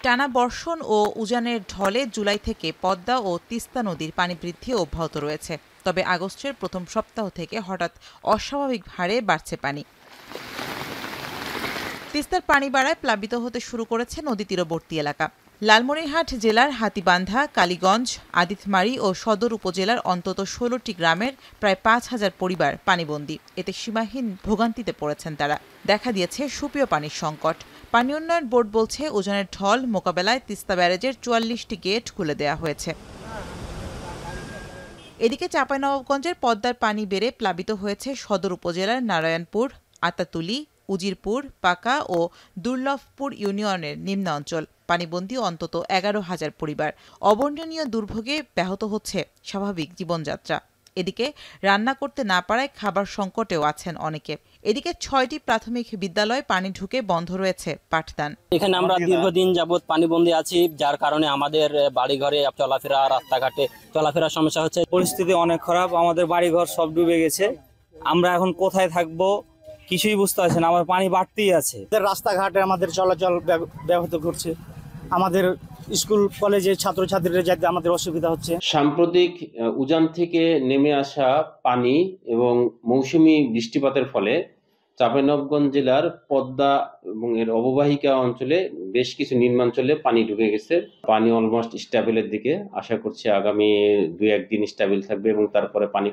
টানা বর্ষণ ও উজানের ঢলে জুলাই থেকে পদ্মা ও তিস্তা নদীর পানি বৃদ্ধি অব্যাহত রয়েছে। তবে আগস্টের প্রথম সপ্তাহ থেকে হঠাৎ অস্বাভাবিক হারে বাড়ছে পানি। তিস্তার পানি বাড়ায় প্লাবিত হতে শুরু করেছে নদী তীরবর্তী এলাকা। লালমনিরহাট জেলার হাতীবান্ধা, কালীগঞ্জ, আদিতমারী ও সদর উপজেলার অন্তত ১৬টি গ্রামের প্রায় ৫,০০০ পরিবার পানিবন্দী। এতে সীমাহীন ভোগান্তিতে পড়েছেন তারা। দেখা দিয়েছে সুপেয় পানির সংকট। পানি উন্নয়ন বোর্ড বলছে, উজানের ঢল মোকাবেলায় তিস্তা ব্যারেজের ৪৪টি গেট খুলে দেওয়া হয়েছে। এদিকে চাঁপাইনবাবগঞ্জের পদ্মার পানি বেড়ে প্লাবিত হয়েছে সদর উপজেলার নারায়ণপুর, আতাতুলি, উজিরপুর, পাকা ও দুর্লভপুর ইউনিয়নের নিম্ন অঞ্চল। পানিবন্দী অন্তত ১১,০০০ পরিবার। অবর্ণনীয় দুর্ভোগে ব্যাহত হচ্ছে স্বাভাবিক জীবনযাত্রা। এদিকে রান্না করতে না পারায় খাবার সংকটেও আছেন অনেকে। এদিকে ৬টি প্রাথমিক বিদ্যালয় পানি ঢুকে বন্ধ রয়েছে পাঠদান। এখানে আমরা দীর্ঘদিন যাবৎ পানিবন্দী আছি, যার কারণে আমাদের বাড়িঘরে চলাফেরা, রাস্তাঘাটে চলাফেরার সমস্যা হচ্ছে। পরিস্থিতি অনেক খারাপ, আমাদের বাড়িঘর সব ডুবে গেছে। আমরা এখন কোথায় থাকবো কিছুই বুঝতে পারছি না, আমার পানি বাড়তেই আছে। রাস্তাঘাটে আমাদের চলাচল ব্যাহত করছে, আমাদের স্কুল কলেজে ছাত্রছাত্রীরা যেতে আমাদের অসুবিধা হচ্ছে। সাম্প্রতিক উজান থেকে নেমে আসা পানি এবং মৌসুমী বৃষ্টিপাতের ফলে চাঁপাইনবাবগঞ্জ জেলার পদ্মা এবং এর অববাহিকা অঞ্চলে বেশ কিছু নিম্নাঞ্চলে পানি ঢুকে গেছে। পানি অলমোস্ট স্টেবলের দিকে। আশা করছি আগামী ২-১ দিন স্টেবল থাকবে এবং তারপরে পানি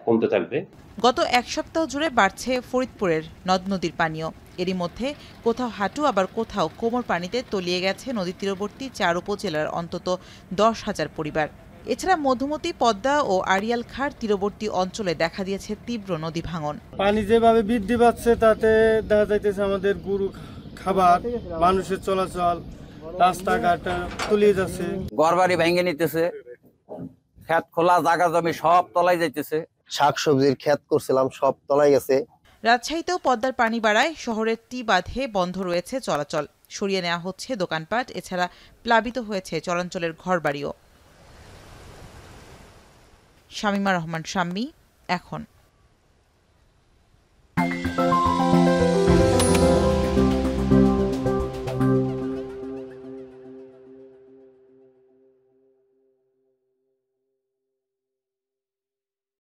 কমতে থাকবে। গত এক সপ্তাহ জুড়ে বাড়ছে ফরিদপুরের নদ নদীর পানিও। এরই মধ্যে কোথাও হাঁটু আবার কোথাও কোমর পানিতে তলিয়ে গেছে নদী তীরবর্তী ৪ উপজেলার অন্তত ১০,০০০ পরিবার। এছাড়া মধুমতি, পদ্মা ও আড়িয়াল খাঁড় তীরবর্তী অঞ্চলে দেখা দিয়েছে তীব্র নদী ভাঙন। পানি যেভাবে বৃদ্ধি পাচ্ছে তাতে দেখা যাইতেছে আমাদের গরু খাবার, মানুষের চলাচল, রাস্তাঘাট তলিয়ে যাচ্ছে। ঘরবাড়ি ভেঙে নিতেছে, ক্ষেত খোলা জায়গা জমি সব তলায় যাইতেছে। শাকসবজির ক্ষেত করছিলাম, সব তলায় গেছে। রাজশাহীতেও পদ্মার পানি বাড়ায় শহরের টি বাঁধে বন্ধ রয়েছে চলাচল। সরিয়ে নেওয়া হচ্ছে দোকানপাট। এছাড়া প্লাবিত হয়েছে চরাঞ্চলের ঘরবাড়িও। শামীমা রহমান শাম্মী, এখন।